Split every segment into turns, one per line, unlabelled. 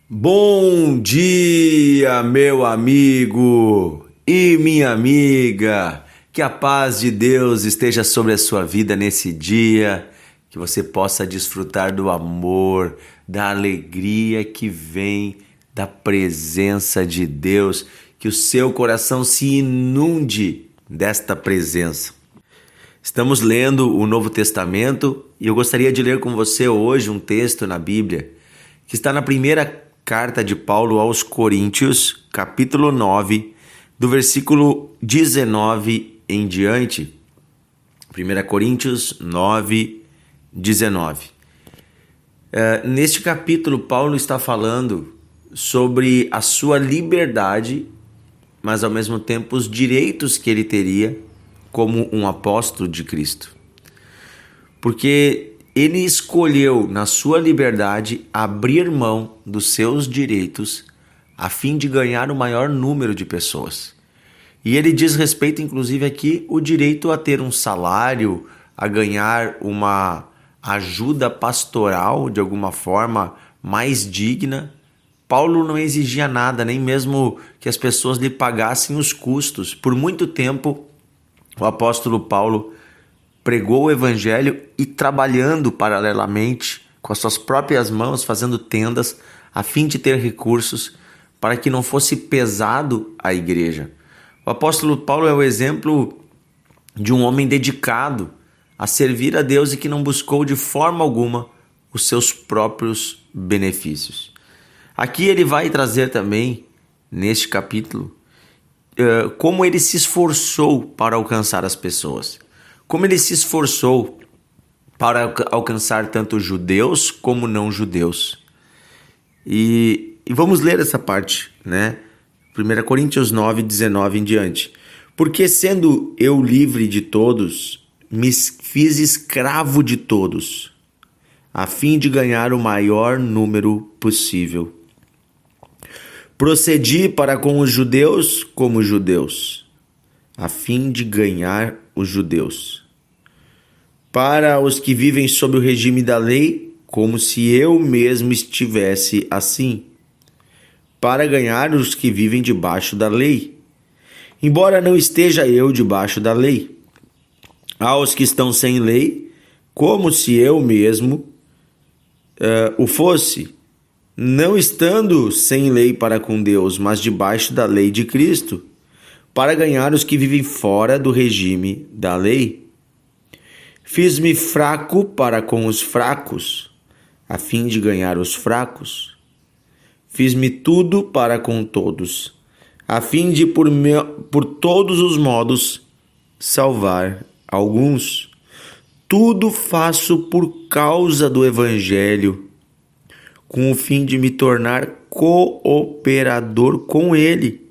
Bom dia, meu amigo e minha amiga. Que a paz de Deus esteja sobre a sua vida nesse dia, que você possa desfrutar do amor, da alegria que vem da presença de Deus, que o seu coração se inunde desta presença. Estamos lendo o Novo Testamento e eu gostaria de ler com você hoje um texto na Bíblia que está na primeira carta de Paulo aos Coríntios, capítulo 9, do versículo 19 em diante. 1 Coríntios 9, 19. Neste capítulo, Paulo está falando sobre a sua liberdade, mas ao mesmo tempo os direitos que ele teria como um apóstolo de Cristo. Porque ele escolheu, na sua liberdade, abrir mão dos seus direitos a fim de ganhar o maior número de pessoas. E ele diz respeito, inclusive, aqui, o direito a ter um salário, a ganhar uma ajuda pastoral, de alguma forma, mais digna. Paulo não exigia nada, nem mesmo que as pessoas lhe pagassem os custos. Por muito tempo, o apóstolo Paulo pregou o evangelho e trabalhando paralelamente com as suas próprias mãos, fazendo tendas, a fim de ter recursos para que não fosse pesado a igreja. O apóstolo Paulo é o exemplo de um homem dedicado a servir a Deus e que não buscou de forma alguma os seus próprios benefícios. Aqui ele vai trazer também, neste capítulo, como ele se esforçou para alcançar as pessoas. Como ele se esforçou para alcançar tanto judeus como não judeus. E vamos ler essa parte, né? 1 Coríntios 9, 19 em diante. Porque sendo eu livre de todos, me fiz escravo de todos, a fim de ganhar o maior número possível. Procedi para com os judeus como judeus, a fim de ganhar os judeus. Para os que vivem sob o regime da lei, como se eu mesmo estivesse assim, para ganhar os que vivem debaixo da lei, embora não esteja eu debaixo da lei. Aos que estão sem lei, como se eu mesmo o fosse, não estando sem lei para com Deus, mas debaixo da lei de Cristo, para ganhar os que vivem fora do regime da lei. Fiz-me fraco para com os fracos, a fim de ganhar os fracos. Fiz-me tudo para com todos, a fim de por todos os modos salvar alguns. Tudo faço por causa do Evangelho, com o fim de me tornar cooperador com ele.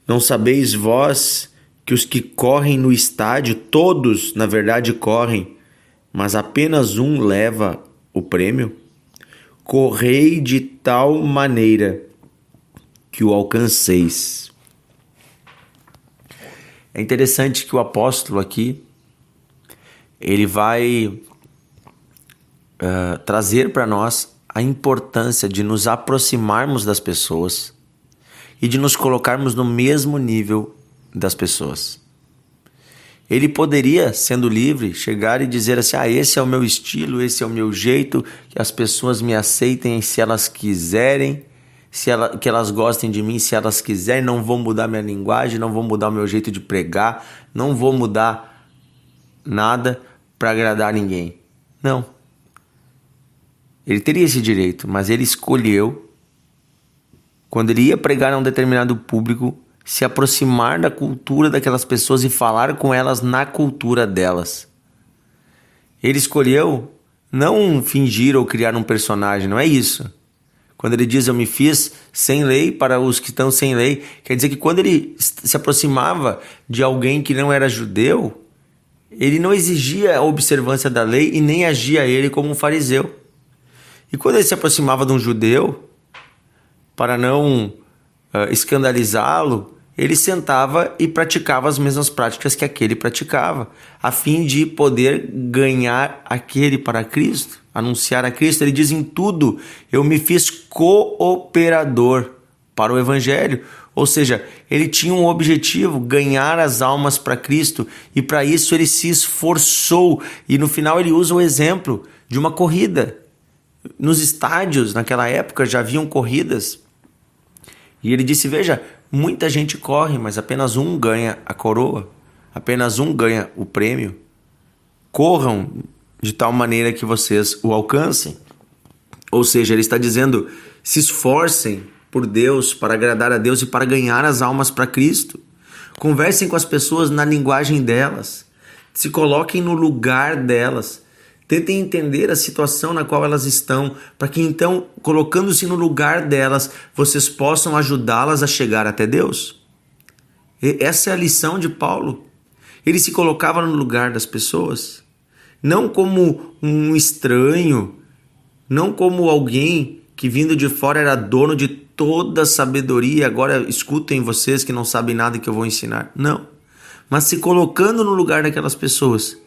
Não sabeis vós que os que correm no estádio, todos, na verdade, correm, mas apenas um leva o prêmio? Correi de tal maneira que o alcanceis. É interessante que o apóstolo aqui, ele vai trazer para nós a importância de nos aproximarmos das pessoas e de nos colocarmos no mesmo nível das pessoas. Ele poderia, sendo livre, chegar e dizer assim: esse é o meu estilo, esse é o meu jeito, que as pessoas me aceitem se elas quiserem, que elas gostem de mim se elas quiserem, não vou mudar minha linguagem, não vou mudar o meu jeito de pregar, não vou mudar nada para agradar ninguém. Não. Ele teria esse direito, mas ele escolheu, quando ele ia pregar a um determinado público, se aproximar da cultura daquelas pessoas e falar com elas na cultura delas. Ele escolheu não fingir ou criar um personagem, não é isso. Quando ele diz eu me fiz sem lei para os que estão sem lei, quer dizer que quando ele se aproximava de alguém que não era judeu, ele não exigia a observância da lei e nem agia ele como um fariseu. E quando ele se aproximava de um judeu, para não escandalizá-lo, ele sentava e praticava as mesmas práticas que aquele praticava, a fim de poder ganhar aquele para Cristo, anunciar a Cristo. Ele diz: em tudo eu me fiz cooperador para o Evangelho. Ou seja, ele tinha um objetivo: ganhar as almas para Cristo, e para isso ele se esforçou. E no final ele usa o exemplo de uma corrida. Nos estádios, naquela época, já haviam corridas. E ele disse: veja, muita gente corre, mas apenas um ganha a coroa, apenas um ganha o prêmio. Corram de tal maneira que vocês o alcancem. Ou seja, ele está dizendo: se esforcem por Deus, para agradar a Deus e para ganhar as almas para Cristo. Conversem com as pessoas na linguagem delas. Se coloquem no lugar delas. Tentem entender a situação na qual elas estão, para que então, colocando-se no lugar delas, vocês possam ajudá-las a chegar até Deus. E essa é a lição de Paulo. Ele se colocava no lugar das pessoas, não como um estranho, não como alguém que vindo de fora era dono de toda a sabedoria. Agora escutem vocês que não sabem nada que eu vou ensinar. Não. Mas se colocando no lugar daquelas pessoas,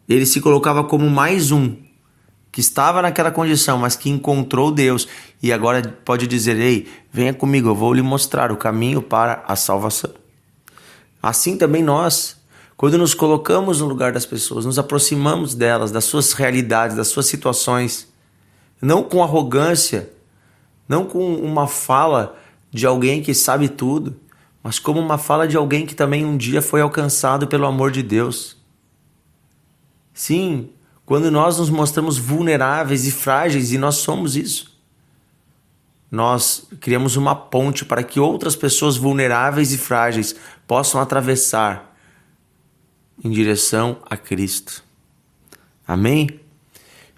ele se colocava como mais um que estava naquela condição, mas que encontrou Deus e agora pode dizer: ei, venha comigo, eu vou lhe mostrar o caminho para a salvação. Assim também nós, quando nos colocamos no lugar das pessoas, nos aproximamos delas, das suas realidades, das suas situações, não com arrogância, não com uma fala de alguém que sabe tudo, mas como uma fala de alguém que também um dia foi alcançado pelo amor de Deus. Sim, quando nós nos mostramos vulneráveis e frágeis, e nós somos isso, nós criamos uma ponte para que outras pessoas vulneráveis e frágeis possam atravessar em direção a Cristo. Amém?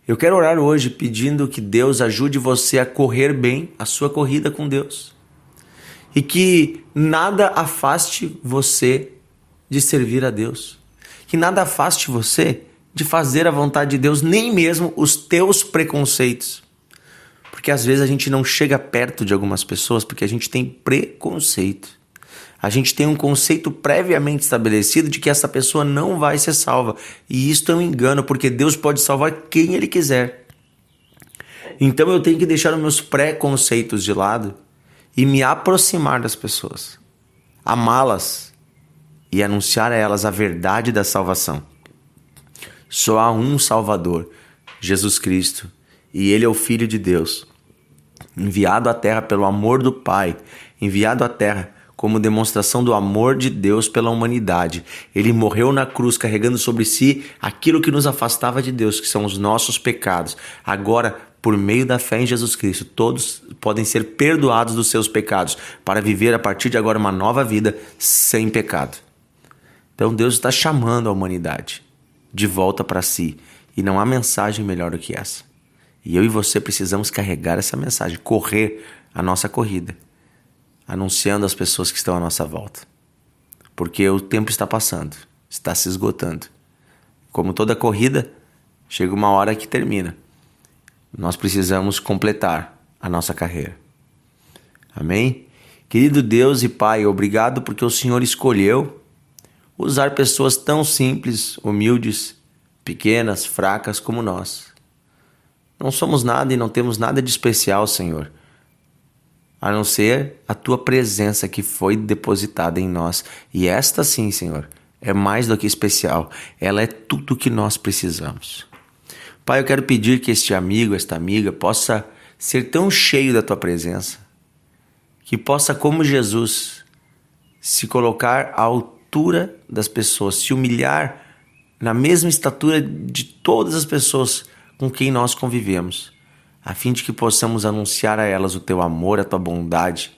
Eu quero orar hoje pedindo que Deus ajude você a correr bem a sua corrida com Deus. E que nada afaste você de servir a Deus. Que nada afaste você de fazer a vontade de Deus, nem mesmo os teus preconceitos. Porque às vezes a gente não chega perto de algumas pessoas porque a gente tem preconceito. A gente tem um conceito previamente estabelecido de que essa pessoa não vai ser salva. E isso é um engano, porque Deus pode salvar quem Ele quiser. Então eu tenho que deixar os meus preconceitos de lado e me aproximar das pessoas, amá-las e anunciar a elas a verdade da salvação. Só há um Salvador, Jesus Cristo, e Ele é o Filho de Deus, enviado à terra pelo amor do Pai, enviado à terra como demonstração do amor de Deus pela humanidade. Ele morreu na cruz carregando sobre si aquilo que nos afastava de Deus, que são os nossos pecados. Agora, por meio da fé em Jesus Cristo, todos podem ser perdoados dos seus pecados para viver a partir de agora uma nova vida sem pecado. Então Deus está chamando a humanidade de volta para si, e não há mensagem melhor do que essa. E eu e você precisamos carregar essa mensagem, correr a nossa corrida, anunciando às pessoas que estão à nossa volta. Porque o tempo está passando, está se esgotando. Como toda corrida, chega uma hora que termina. Nós precisamos completar a nossa carreira. Amém? Querido Deus e Pai, obrigado porque o Senhor escolheu usar pessoas tão simples, humildes, pequenas, fracas como nós. Não somos nada e não temos nada de especial, Senhor, a não ser a Tua presença que foi depositada em nós. E esta sim, Senhor, é mais do que especial. Ela é tudo o que nós precisamos. Pai, eu quero pedir que este amigo, esta amiga, possa ser tão cheio da Tua presença, que possa, como Jesus, se colocar à altura das pessoas, se humilhar na mesma estatura de todas as pessoas com quem nós convivemos, a fim de que possamos anunciar a elas o Teu amor, a Tua bondade.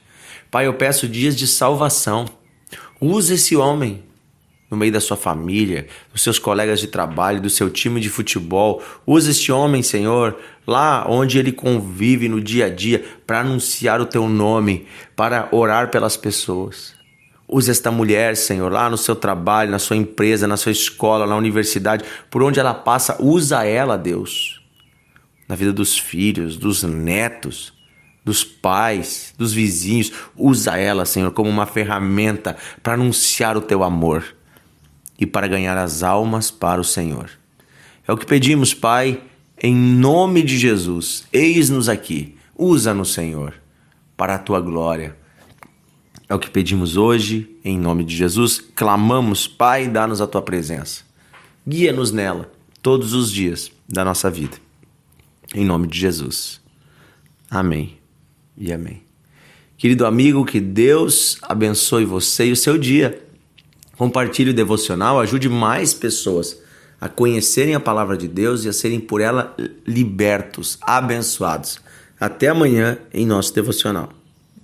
Pai, eu peço dias de salvação. Use esse homem no meio da sua família, dos seus colegas de trabalho, do seu time de futebol. Use este homem, Senhor, lá onde ele convive no dia a dia, para anunciar o Teu nome, para orar pelas pessoas. Use esta mulher, Senhor, lá no seu trabalho, na sua empresa, na sua escola, na universidade, por onde ela passa, usa ela, Deus, na vida dos filhos, dos netos. dos pais, dos vizinhos. Usa ela, Senhor, como uma ferramenta para anunciar o teu amor e para ganhar as almas para o Senhor. É o que pedimos, Pai, em nome de Jesus. Eis-nos aqui. Usa-nos, Senhor, para a tua glória. É o que pedimos hoje, em nome de Jesus. Clamamos, Pai, dá-nos a tua presença. Guia-nos nela todos os dias da nossa vida. Em nome de Jesus. Amém e amém. Querido amigo, que Deus abençoe você e o seu dia. Compartilhe o devocional, ajude mais pessoas a conhecerem a palavra de Deus e a serem por ela libertos, abençoados. Até amanhã em nosso devocional.